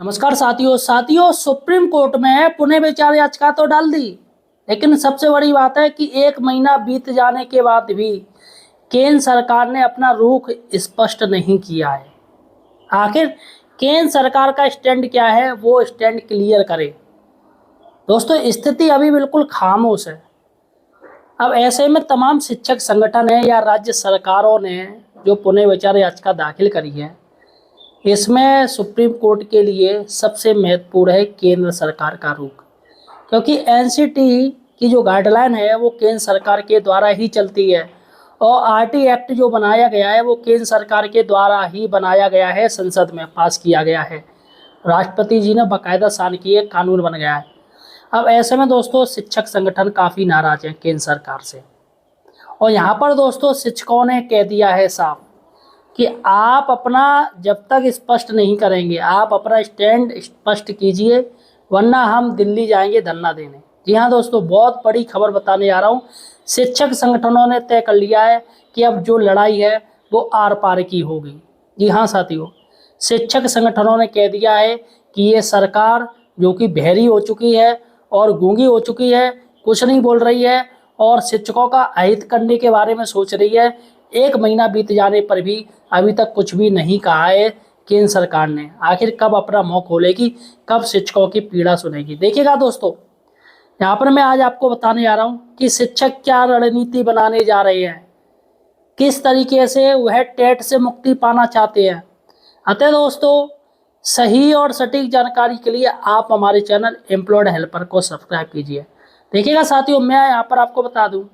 नमस्कार साथियों supreme court में पुनः विचार याचिका तो डाल दी, लेकिन सबसे बड़ी बात है कि एक महीना बीत जाने के बाद भी केंद्र सरकार ने अपना रुख स्पष्ट नहीं किया है। आखिर केंद्र सरकार का स्टैंड क्या है, वो स्टैंड क्लियर करे। दोस्तों, स्थिति अभी बिल्कुल खामोश है। अब ऐसे में तमाम शिक्षक संगठन है या राज्य सरकारों ने जो पुनः विचार याचिका दाखिल करी है, इसमें सुप्रीम कोर्ट के लिए सबसे महत्वपूर्ण है केंद्र सरकार का रुख, क्योंकि एनसीटी की जो गाइडलाइन है वो केंद्र सरकार के द्वारा ही चलती है और आरटी एक्ट जो बनाया गया है वो केंद्र सरकार के द्वारा ही बनाया गया है, संसद में पास किया गया है, राष्ट्रपति जी ने बाकायदा साइन किए, कानून बन गया है। अब ऐसे में दोस्तों शिक्षक संगठन काफ़ी नाराज हैं केंद्र सरकार से, और यहाँ पर दोस्तों शिक्षकों ने कह दिया है साफ कि आप अपना जब तक स्पष्ट नहीं करेंगे, आप अपना स्टैंड स्पष्ट कीजिए, वरना हम दिल्ली जाएंगे धरना देने। जी हाँ दोस्तों, बहुत बड़ी खबर बताने जा रहा हूँ। शिक्षक संगठनों ने तय कर लिया है कि अब जो लड़ाई है वो आर पार की होगी। जी हाँ साथियों, शिक्षक संगठनों ने कह दिया है कि ये सरकार जो कि बहरी हो चुकी है और गूंगी हो चुकी है, कुछ नहीं बोल रही है और शिक्षकों का अहित करने के बारे में सोच रही है। एक महीना बीत जाने पर भी अभी तक कुछ भी नहीं कहा है केंद्र सरकार ने। आखिर कब अपना मुंह खोलेगी, कब शिक्षकों की पीड़ा सुनेगी, देखिएगा दोस्तों। यहाँ पर मैं आज आपको बताने जा रहा हूँ कि शिक्षक क्या रणनीति बनाने जा रहे हैं, किस तरीके से वह टेट से मुक्ति पाना चाहते हैं। अतः दोस्तों, सही और सटीक जानकारी के लिए आप हमारे चैनल एम्प्लॉयड हेल्पर को सब्सक्राइब कीजिए। देखिएगा साथियों, मैं यहाँ पर आपको बता दूँ,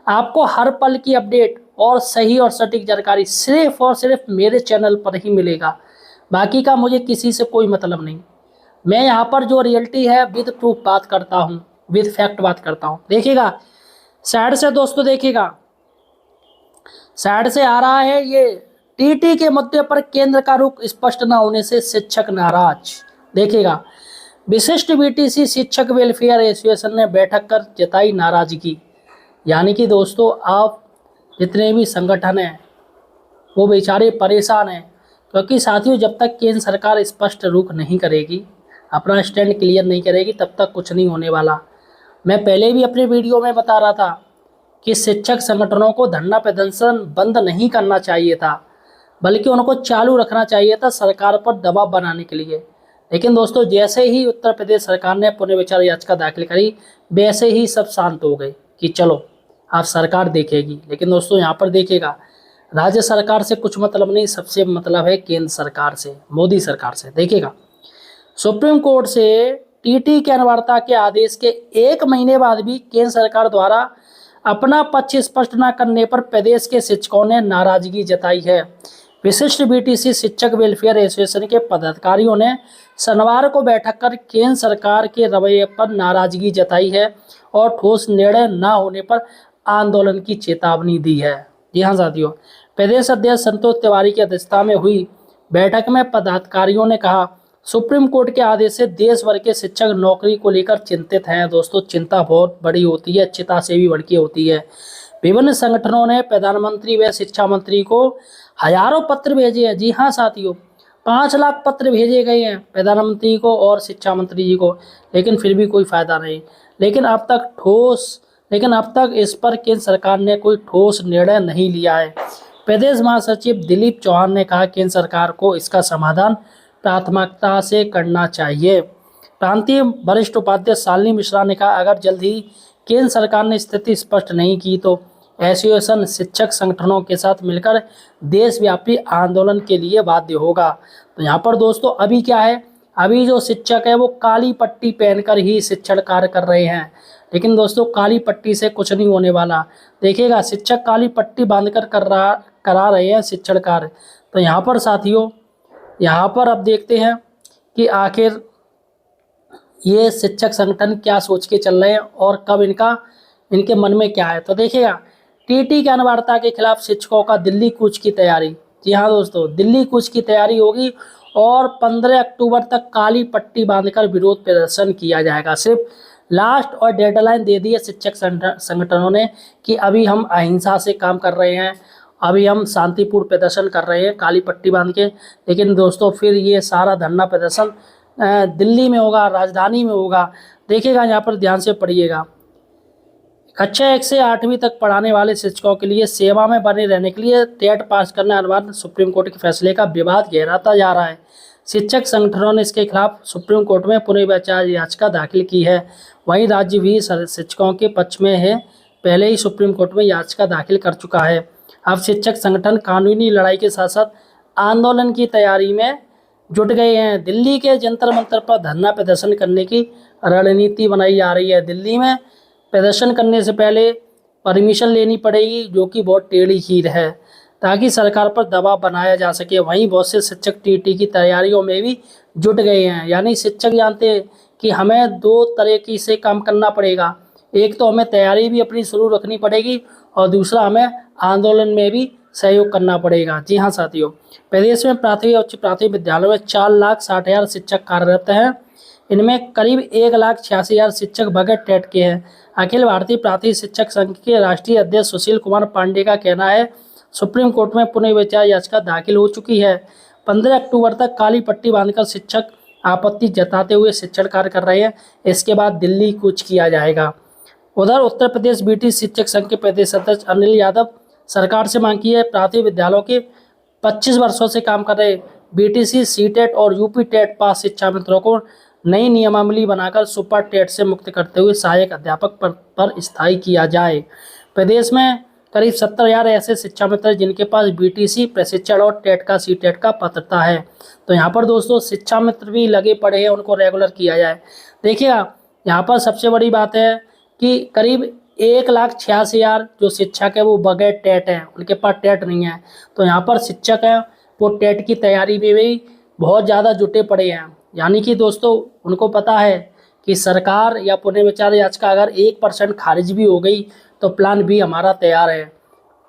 आपको हर पल की अपडेट और सही और सटीक जानकारी सिर्फ और सिर्फ मेरे चैनल पर ही मिलेगा। बाकी का मुझे किसी से कोई मतलब नहीं। मैं यहाँ पर जो रियलिटी है विद प्रूफ बात करता हूँ, विद फैक्ट बात करता हूँ। देखिएगा साइड से दोस्तों, देखिएगा साइड से आ रहा है ये टीटी के मुद्दे पर केंद्र का रुख स्पष्ट न होने से शिक्षक नाराज। देखिएगा, विशिष्ट बीटीसी शिक्षक वेलफेयर एसोसिएशन ने बैठक कर जताई नाराजगी। यानी कि दोस्तों, आप जितने भी संगठन हैं वो बेचारे परेशान हैं, क्योंकि साथियों जब तक केंद्र सरकार स्पष्ट रुख नहीं करेगी, अपना स्टैंड क्लियर नहीं करेगी, तब तक कुछ नहीं होने वाला। मैं पहले भी अपने वीडियो में बता रहा था कि शिक्षक संगठनों को धरना प्रदर्शन बंद नहीं करना चाहिए था, बल्कि उनको चालू रखना चाहिए था सरकार पर दबाव बनाने के लिए। लेकिन दोस्तों, जैसे ही उत्तर प्रदेश सरकार ने पुनर्विचार याचिका दाखिल करी, वैसे ही सब शांत हो गए कि चलो आप सरकार देखेगी। लेकिन दोस्तों यहाँ पर देखिएगा, राज्य सरकार से कुछ मतलब नहीं, सबसे मतलब है केंद्र सरकार से, मोदी सरकार से। देखिएगा, सुप्रीम कोर्ट से टीटी की अनिवार्यता के आदेश के एक महीने बाद भी केंद्र सरकार द्वारा अपना पक्ष स्पष्ट न करने पर प्रदेश के शिक्षकों ने नाराजगी जताई है। विशिष्ट बीटीसी शिक्षक वेलफेयर एसोसिएशन के पदाधिकारियों ने शनिवार को बैठक कर केंद्र सरकार के रवैये पर नाराजगी जताई है और ठोस निर्णय न होने पर आंदोलन की चेतावनी दी है। जी हाँ साथियों, प्रदेश अध्यक्ष संतोष तिवारी की अध्यक्षता में हुई बैठक में पदाधिकारियों ने कहा, सुप्रीम कोर्ट के आदेश से देश भर के शिक्षक नौकरी को लेकर चिंतित हैं। दोस्तों, चिंता बहुत बड़ी होती है, चिता से भी बढ़ के होती है। विभिन्न संगठनों ने प्रधानमंत्री व शिक्षा मंत्री को हजारों पत्र भेजे हैं। जी हाँ साथियों, 5 लाख पत्र भेजे गए हैं प्रधानमंत्री को और शिक्षा मंत्री जी को, लेकिन फिर भी कोई फायदा नहीं। लेकिन अब तक इस पर केंद्र सरकार ने कोई ठोस निर्णय नहीं लिया है। प्रदेश महासचिव दिलीप चौहान ने कहा, केंद्र सरकार को इसका समाधान प्राथमिकता से करना चाहिए। प्रांतीय वरिष्ठ उपाध्यक्ष शालिनी मिश्रा ने कहा, अगर जल्द ही केंद्र सरकार ने स्थिति स्पष्ट नहीं की तो एसोसिएशन शिक्षक संगठनों के साथ मिलकर देशव्यापी आंदोलन के लिए बाध्य होगा। तो यहाँ पर दोस्तों अभी क्या है, अभी जो शिक्षक है वो काली पट्टी पहनकर ही शिक्षण कार्य कर रहे हैं। लेकिन दोस्तों, काली पट्टी से कुछ नहीं होने वाला। देखिएगा, शिक्षक काली पट्टी बांधकर करा रहे हैं शिक्षण कार्य। तो यहाँ पर साथियों, यहाँ पर अब देखते हैं कि आखिर ये शिक्षक संगठन क्या सोच के चल रहे हैं और कब इनके मन में क्या है। तो देखिएगा, टीटी की अनिवार्यता के खिलाफ शिक्षकों का दिल्ली कूच की तैयारी। जी हाँ दोस्तों, दिल्ली कूच की तैयारी होगी और 15 अक्टूबर तक काली पट्टी बांधकर विरोध प्रदर्शन किया जाएगा। सिर्फ लास्ट और डेडलाइन दे दी है शिक्षक संगठनों ने कि अभी हम अहिंसा से काम कर रहे हैं, अभी हम शांतिपूर्ण प्रदर्शन कर रहे हैं काली पट्टी बांध के। लेकिन दोस्तों, फिर ये सारा धरना प्रदर्शन दिल्ली में होगा, राजधानी में होगा। देखिएगा यहाँ पर ध्यान से पढ़िएगा। कक्षा 1 से 8वीं तक पढ़ाने वाले शिक्षकों के लिए सेवा में बने रहने के लिए टेट पास करना अनिवार्य। सुप्रीम कोर्ट के फैसले का विवाद गहराता जा रहा है। शिक्षक संगठनों ने इसके खिलाफ सुप्रीम कोर्ट में पुनर्विचार याचिका दाखिल की है। वहीं राज्य भी शिक्षकों के पक्ष में है, पहले ही सुप्रीम कोर्ट में याचिका दाखिल कर चुका है। अब शिक्षक संगठन कानूनी लड़ाई के साथ साथ आंदोलन की तैयारी में जुट गए हैं। दिल्ली के जंतर मंतर पर धरना प्रदर्शन करने की रणनीति बनाई जा रही है। दिल्ली में प्रदर्शन करने से पहले परमिशन लेनी पड़ेगी, जो कि बहुत टेढ़ी खीर है, ताकि सरकार पर दबाव बनाया जा सके। वहीं बहुत से शिक्षक टीटी की तैयारियों में भी जुट गए हैं। यानी शिक्षक जानते हैं कि हमें दो तरीके से काम करना पड़ेगा। एक तो हमें तैयारी भी अपनी शुरू रखनी पड़ेगी और दूसरा हमें आंदोलन में भी सहयोग करना पड़ेगा। जी हाँ साथियों, प्रदेश में प्राथमिक और उच्च प्राथमिक विद्यालयों में 4,60,000 शिक्षक कार्यरत हैं। इनमें करीब 1,86,000 शिक्षक बगैर टेट के हैं। अखिल भारतीय प्राथमिक शिक्षक संघ के राष्ट्रीय अध्यक्ष सुशील कुमार पांडे का कहना है, सुप्रीम कोर्ट में पुनर्विचार याचिका दाखिल हो चुकी है। 15 अक्टूबर तक काली पट्टी बांधकर शिक्षक आपत्ति जताते हुए शिक्षण कार्य कर रहे हैं। इसके बाद दिल्ली कूच किया जाएगा। उधर उत्तर प्रदेश बीटी शिक्षक संघ के प्रदेश अध्यक्ष अनिल यादव सरकार से मांग की है, प्राथमिक विद्यालयों के 25 वर्षों से काम कर रहे बीटीसी, सीटेट और यूपी टेट पास शिक्षा मित्रों को नई नियमावली बनाकर सुपर टेट से मुक्त करते हुए सहायक अध्यापक पर स्थायी किया जाए। प्रदेश में करीब 70,000 ऐसे शिक्षा मित्र हैं जिनके पास बीटीसी प्रशिक्षण और टेट का सीटेट का पात्रता है। तो यहाँ पर दोस्तों शिक्षा मित्र भी लगे पड़े हैं, उनको रेगुलर किया जाए। देखिएगा यहाँ पर सबसे बड़ी बात है कि करीब 1,86,000 जो शिक्षक है वो बगैर टेट हैं, उनके पास टेट नहीं है। तो यहाँ पर शिक्षक हैं वो टेट की तैयारी में भी बहुत ज़्यादा जुटे पड़े हैं। यानी कि दोस्तों उनको पता है कि सरकार या पुनर्विचार याचिका अगर 1% खारिज भी हो गई तो प्लान बी हमारा तैयार है।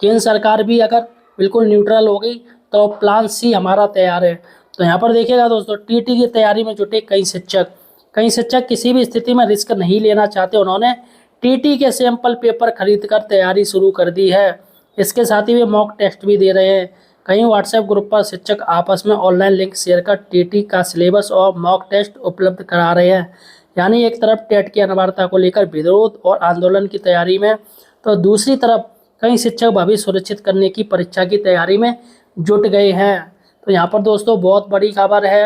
केंद्र सरकार भी अगर बिल्कुल न्यूट्रल हो गई तो प्लान सी हमारा तैयार है। तो यहाँ पर देखिएगा दोस्तों टीटी की तैयारी में जुटे कई शिक्षक किसी भी स्थिति में रिस्क नहीं लेना चाहते। उन्होंने टीटी के सैंपल पेपर खरीदकर तैयारी शुरू कर दी है। इसके साथ ही वे मॉक टेस्ट भी दे रहे हैं। कई व्हाट्सएप ग्रुप पर शिक्षक आपस में ऑनलाइन लिंक शेयर कर टीटी का सिलेबस और मॉक टेस्ट उपलब्ध करा रहे हैं। यानी एक तरफ टेट की अनिवार्यता को लेकर विरोध और आंदोलन की तैयारी में, तो दूसरी तरफ कई शिक्षक भविष्य सुरक्षित करने की परीक्षा की तैयारी में जुट गए हैं। तो यहाँ पर दोस्तों बहुत बड़ी खबर है,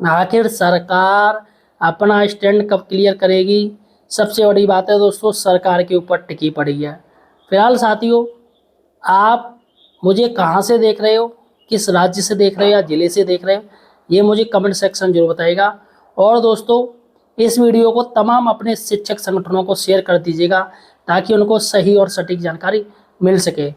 आखिर सरकार अपना स्टैंड कब क्लियर करेगी। सबसे बड़ी बात है दोस्तों सरकार के ऊपर टिकी पड़ी है। फिलहाल साथियों आप मुझे कहाँ से देख रहे हो, किस राज्य से देख रहे हो या ज़िले से देख रहे हो, ये मुझे कमेंट सेक्शन जरूर बताइएगा। और दोस्तों इस वीडियो को तमाम अपने शिक्षक संगठनों को शेयर कर दीजिएगा ताकि उनको सही और सटीक जानकारी मिल सके।